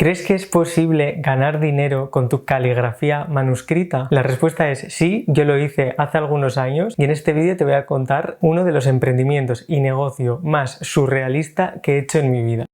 ¿Crees que es posible ganar dinero con tu caligrafía manuscrita? La respuesta es sí, yo lo hice hace algunos años y en este vídeo te voy a contar uno de los emprendimientos y negocio más surrealista que he hecho en mi vida.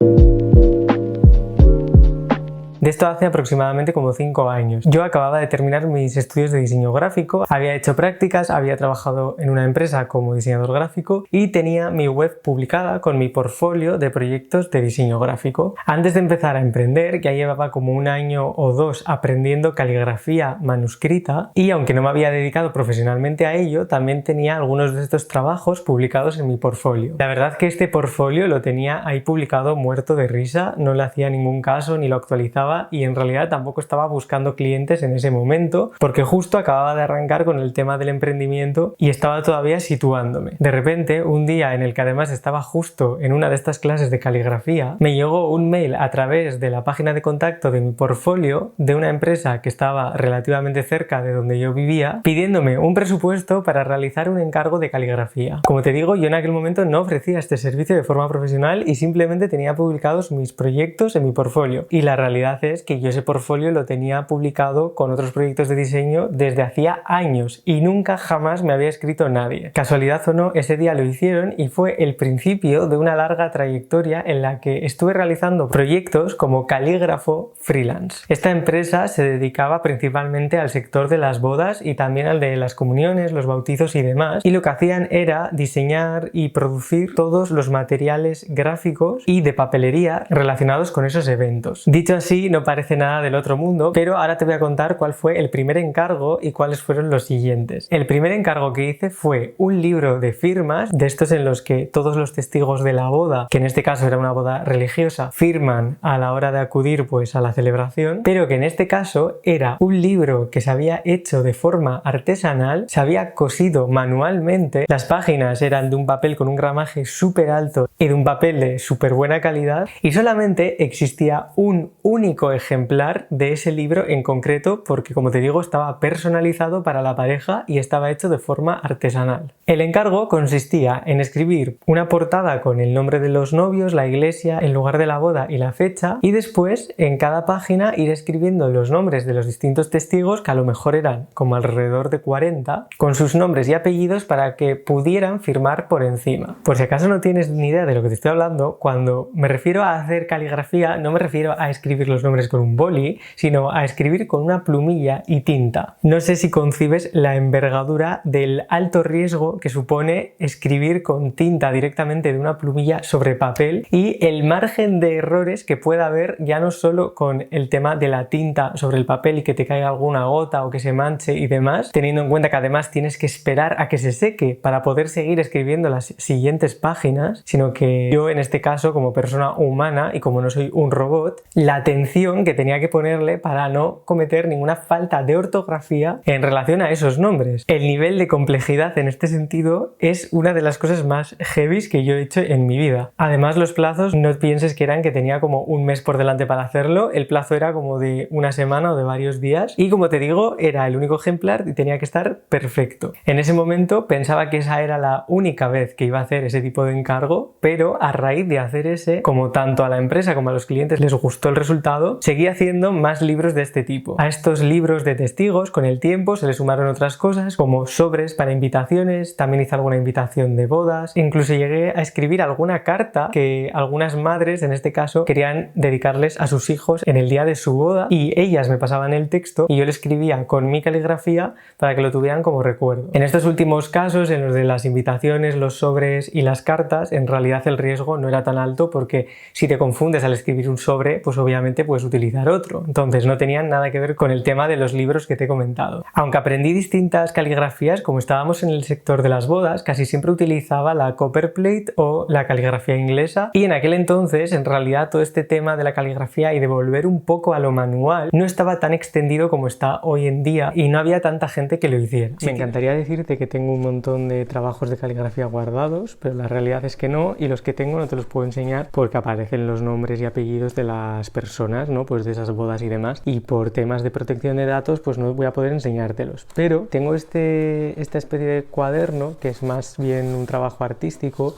De esto hace aproximadamente como 5 años. Yo acababa de terminar mis estudios de diseño gráfico, había hecho prácticas, había trabajado en una empresa como diseñador gráfico y tenía mi web publicada con mi portfolio de proyectos de diseño gráfico. Antes de empezar a emprender, ya llevaba como 1 año o 2 aprendiendo caligrafía manuscrita y aunque no me había dedicado profesionalmente a ello, también tenía algunos de estos trabajos publicados en mi portfolio. La verdad que este portfolio lo tenía ahí publicado muerto de risa, no le hacía ningún caso ni lo actualizaba y en realidad tampoco estaba buscando clientes en ese momento porque justo acababa de arrancar con el tema del emprendimiento y estaba todavía situándome. De repente, un día en el que además estaba justo en una de estas clases de caligrafía, me llegó un mail a través de la página de contacto de mi portfolio de una empresa que estaba relativamente cerca de donde yo vivía, pidiéndome un presupuesto para realizar un encargo de caligrafía. Como te digo, yo en aquel momento no ofrecía este servicio de forma profesional y simplemente tenía publicados mis proyectos en mi portfolio y la realidad es que yo ese portfolio lo tenía publicado con otros proyectos de diseño desde hacía años y nunca jamás me había escrito nadie. Casualidad o no, ese día lo hicieron y fue el principio de una larga trayectoria en la que estuve realizando proyectos como calígrafo freelance. Esta empresa se dedicaba principalmente al sector de las bodas y también al de las comuniones, los bautizos y demás, y lo que hacían era diseñar y producir todos los materiales gráficos y de papelería relacionados con esos eventos. Dicho así, no parece nada del otro mundo, pero ahora te voy a contar cuál fue el primer encargo y cuáles fueron los siguientes. El primer encargo que hice fue un libro de firmas, de estos en los que todos los testigos de la boda, que en este caso era una boda religiosa, firman a la hora de acudir pues a la celebración, pero que en este caso era un libro que se había hecho de forma artesanal, se había cosido manualmente, las páginas eran de un papel con un gramaje súper alto y de un papel de súper buena calidad y solamente existía un único ejemplar de ese libro en concreto porque, como te digo, estaba personalizado para la pareja y estaba hecho de forma artesanal. El encargo consistía en escribir una portada con el nombre de los novios, la iglesia, el lugar de la boda y la fecha y después en cada página ir escribiendo los nombres de los distintos testigos, que a lo mejor eran como alrededor de 40, con sus nombres y apellidos para que pudieran firmar por encima. Por si acaso no tienes ni idea de lo que te estoy hablando, cuando me refiero a hacer caligrafía no me refiero a escribir los nombres con un boli, sino a escribir con una plumilla y tinta. No sé si concibes la envergadura del alto riesgo que supone escribir con tinta directamente de una plumilla sobre papel y el margen de errores que pueda haber ya no solo con el tema de la tinta sobre el papel y que te caiga alguna gota o que se manche y demás, teniendo en cuenta que además tienes que esperar a que se seque para poder seguir escribiendo las siguientes páginas, sino que yo en este caso como persona humana y como no soy un robot, la atención que tenía que ponerle para no cometer ninguna falta de ortografía en relación a esos nombres. El nivel de complejidad en este sentido es una de las cosas más heavy que yo he hecho en mi vida. Además, los plazos no pienses que eran que tenía como un mes por delante para hacerlo, el plazo era como de 1 semana o de varios días y como te digo era el único ejemplar y tenía que estar perfecto. En ese momento pensaba que esa era la única vez que iba a hacer ese tipo de encargo, pero a raíz de hacer ese, como tanto a la empresa como a los clientes les gustó el resultado, seguí haciendo más libros de este tipo. A estos libros de testigos con el tiempo se le sumaron otras cosas como sobres para invitaciones, también hice alguna invitación de bodas, incluso llegué a escribir alguna carta que algunas madres en este caso querían dedicarles a sus hijos en el día de su boda y ellas me pasaban el texto y yo le escribía con mi caligrafía para que lo tuvieran como recuerdo. En estos últimos casos, en los de las invitaciones, los sobres y las cartas, en realidad el riesgo no era tan alto porque si te confundes al escribir un sobre, pues obviamente puedes utilizar otro. Entonces no tenían nada que ver con el tema de los libros que te he comentado. Aunque aprendí distintas caligrafías, como estábamos en el sector de las bodas, casi siempre utilizaba la copperplate o la caligrafía inglesa y en aquel entonces en realidad todo este tema de la caligrafía y de volver un poco a lo manual no estaba tan extendido como está hoy en día y no había tanta gente que lo hiciera. Me encantaría decirte que tengo un montón de trabajos de caligrafía guardados, pero la realidad es que no, y los que tengo no te los puedo enseñar porque aparecen los nombres y apellidos de las personas, ¿no? Pues de esas bodas y demás, y por temas de protección de datos pues no voy a poder enseñártelos. Pero tengo esta especie de cuaderno que es más bien un trabajo artístico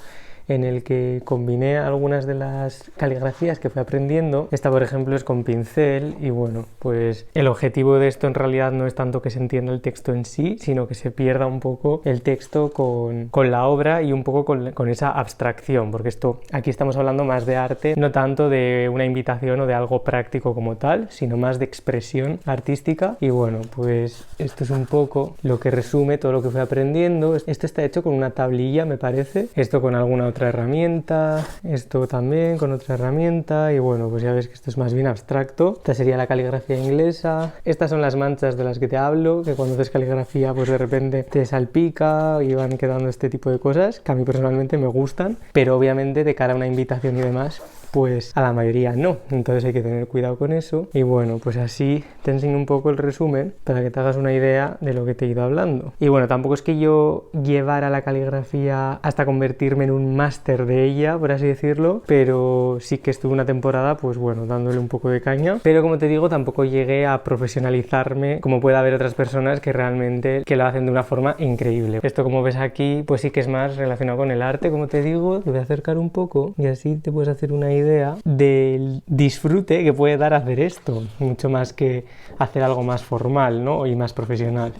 en el que combiné algunas de las caligrafías que fui aprendiendo. Esta, por ejemplo, es con pincel y bueno, pues el objetivo de esto en realidad no es tanto que se entienda el texto en sí, sino que se pierda un poco el texto con la obra y un poco con esa abstracción, porque esto aquí estamos hablando más de arte, no tanto de una invitación o de algo práctico como tal, sino más de expresión artística. Y bueno, pues esto es un poco lo que resume todo lo que fui aprendiendo. Esto está hecho con una tablilla, me parece, esto con alguna otra herramienta, esto también con otra herramienta, y bueno, pues ya ves que esto es más bien abstracto. Esta sería la caligrafía inglesa. Estas son las manchas de las que te hablo, que cuando haces caligrafía pues de repente te salpica y van quedando este tipo de cosas que a mí personalmente me gustan, pero obviamente de cara a una invitación y demás pues a la mayoría no, entonces hay que tener cuidado con eso. Y bueno, pues así te enseño un poco el resumen para que te hagas una idea de lo que te he ido hablando. Y bueno, tampoco es que yo llevara la caligrafía hasta convertirme en un máster de ella, por así decirlo, pero sí que estuve una temporada pues bueno, dándole un poco de caña, pero como te digo, tampoco llegué a profesionalizarme como puede haber otras personas que realmente que lo hacen de una forma increíble. Esto, como ves aquí, pues sí que es más relacionado con el arte, como te digo. Te voy a acercar un poco y así te puedes hacer una idea del disfrute que puede dar hacer esto, mucho más que hacer algo más formal, ¿no? Y más profesional.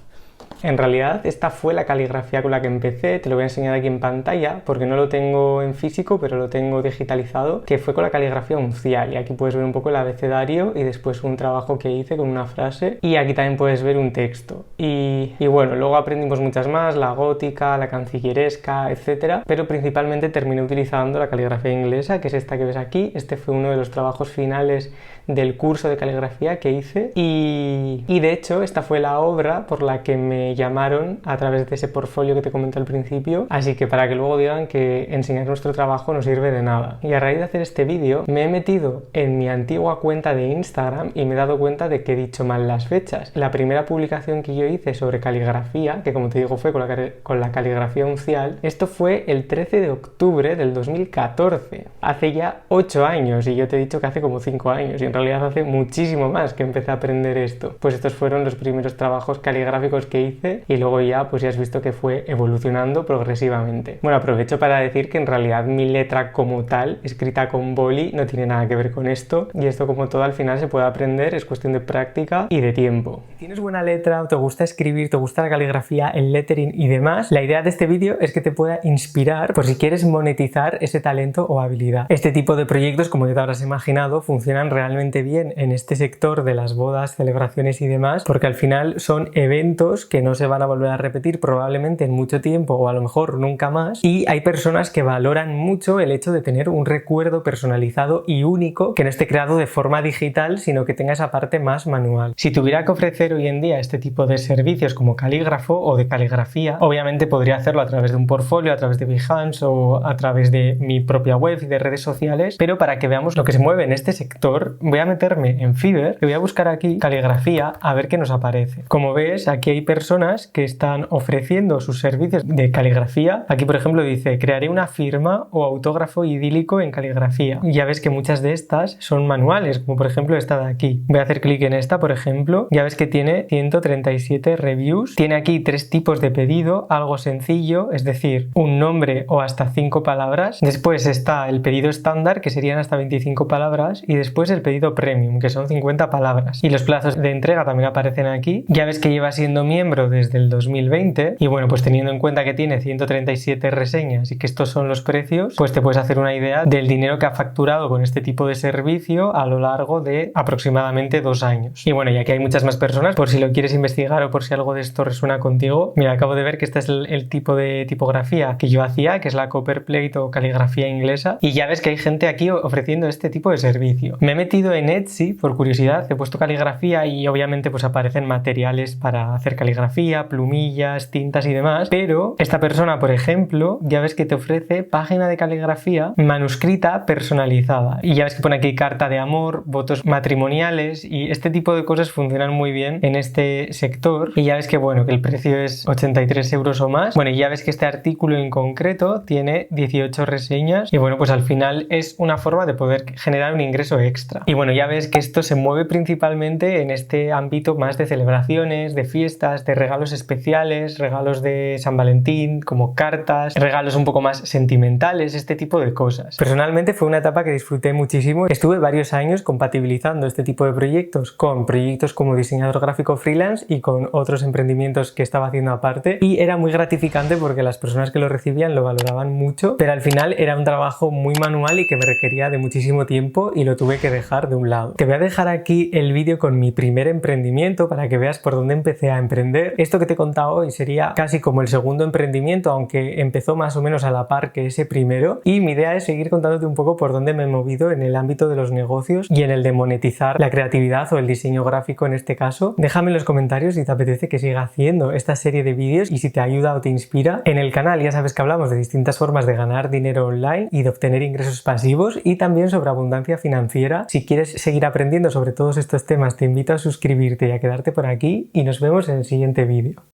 En realidad esta fue la caligrafía con la que empecé, te lo voy a enseñar aquí en pantalla porque no lo tengo en físico pero lo tengo digitalizado, que fue con la caligrafía uncial, y aquí puedes ver un poco el abecedario y después un trabajo que hice con una frase, y aquí también puedes ver un texto. Y bueno, luego aprendimos muchas más, la gótica, la cancilleresca, etcétera, pero principalmente terminé utilizando la caligrafía inglesa, que es esta que ves aquí. Este fue uno de los trabajos finales del curso de caligrafía que hice y de hecho esta fue la obra por la que me llamaron a través de ese portfolio que te comenté al principio, así que para que luego digan que enseñar nuestro trabajo no sirve de nada. Y a raíz de hacer este vídeo me he metido en mi antigua cuenta de Instagram y me he dado cuenta de que he dicho mal las fechas. La primera publicación que yo hice sobre caligrafía, que como te digo fue con la caligrafía uncial, esto fue el 13 de octubre del 2014, hace ya 8 años, y yo te he dicho que hace como 5 años, y en realidad hace muchísimo más que empecé a aprender esto. Pues estos fueron los primeros trabajos caligráficos que hice, y luego ya pues ya has visto que fue evolucionando progresivamente. Bueno, aprovecho para decir que en realidad mi letra como tal, escrita con boli, no tiene nada que ver con esto, y esto como todo al final se puede aprender, es cuestión de práctica y de tiempo. Si tienes buena letra, te gusta escribir, te gusta la caligrafía, el lettering y demás, la idea de este vídeo es que te pueda inspirar por si quieres monetizar ese talento o habilidad. Este tipo de proyectos, como ya te habrás imaginado, funcionan realmente bien en este sector de las bodas, celebraciones y demás, porque al final son eventos que no se van a volver a repetir probablemente en mucho tiempo o a lo mejor nunca más, y hay personas que valoran mucho el hecho de tener un recuerdo personalizado y único que no esté creado de forma digital, sino que tenga esa parte más manual. Si tuviera que ofrecer hoy en día este tipo de servicios como calígrafo o de caligrafía, obviamente podría hacerlo a través de un portfolio, a través de Behance o a través de mi propia web y de redes sociales, pero para que veamos lo que se mueve en este sector, voy a meterme en Fiverr y voy a buscar aquí caligrafía a ver qué nos aparece. Como ves, aquí hay personas que están ofreciendo sus servicios de caligrafía. Aquí, por ejemplo, dice: crearé una firma o autógrafo idílico en caligrafía. Y ya ves que muchas de estas son manuales, como por ejemplo esta de aquí. Voy a hacer clic en esta, por ejemplo. Ya ves que tiene 137 reviews. Tiene aquí 3 tipos de pedido: algo sencillo, es decir, un nombre o hasta 5 palabras. Después está el pedido estándar, que serían hasta 25 palabras. Y después el pedido premium, que son 50 palabras. Y los plazos de entrega también aparecen aquí. Ya ves que lleva siendo miembro desde el 2020. Y bueno, pues teniendo en cuenta que tiene 137 reseñas y que estos son los precios, pues te puedes hacer una idea del dinero que ha facturado con este tipo de servicio a lo largo de aproximadamente 2 años. Y bueno, ya que hay muchas más personas, por si lo quieres investigar o por si algo de esto resuena contigo, mira, acabo de ver que este es el tipo de tipografía que yo hacía, que es la copperplate o caligrafía inglesa, y ya ves que hay gente aquí ofreciendo este tipo de servicio. Me he metido en Etsy por curiosidad, he puesto caligrafía y obviamente pues aparecen materiales para hacer caligrafía, plumillas, tintas y demás, pero esta persona, por ejemplo, ya ves que te ofrece página de caligrafía manuscrita personalizada, y ya ves que pone aquí carta de amor, votos matrimoniales, y este tipo de cosas funcionan muy bien en este sector. Y ya ves que bueno, que el precio es 83 euros o más. Bueno, y ya ves que este artículo en concreto tiene 18 reseñas, y bueno, pues al final es una forma de poder generar un ingreso extra. Y bueno, ya ves que esto se mueve principalmente en este ámbito más de celebraciones, de fiestas, de regalos especiales, regalos de San Valentín, como cartas, regalos un poco más sentimentales, este tipo de cosas. Personalmente fue una etapa que disfruté muchísimo. Estuve varios años compatibilizando este tipo de proyectos con proyectos como diseñador gráfico freelance y con otros emprendimientos que estaba haciendo aparte, y era muy gratificante porque las personas que lo recibían lo valoraban mucho, pero al final era un trabajo muy manual y que me requería de muchísimo tiempo y lo tuve que dejar de un lado. Te voy a dejar aquí el vídeo con mi primer emprendimiento para que veas por dónde empecé a emprender. Esto que te he contado hoy sería casi como el segundo emprendimiento, aunque empezó más o menos a la par que ese primero, y mi idea es seguir contándote un poco por dónde me he movido en el ámbito de los negocios y en el de monetizar la creatividad o el diseño gráfico en este caso. Déjame en los comentarios si te apetece que siga haciendo esta serie de vídeos y si te ayuda o te inspira. En el canal ya sabes que hablamos de distintas formas de ganar dinero online y de obtener ingresos pasivos, y también sobre abundancia financiera. Si quieres seguir aprendiendo sobre todos estos temas, te invito a suscribirte y a quedarte por aquí, y nos vemos en el siguiente vídeo.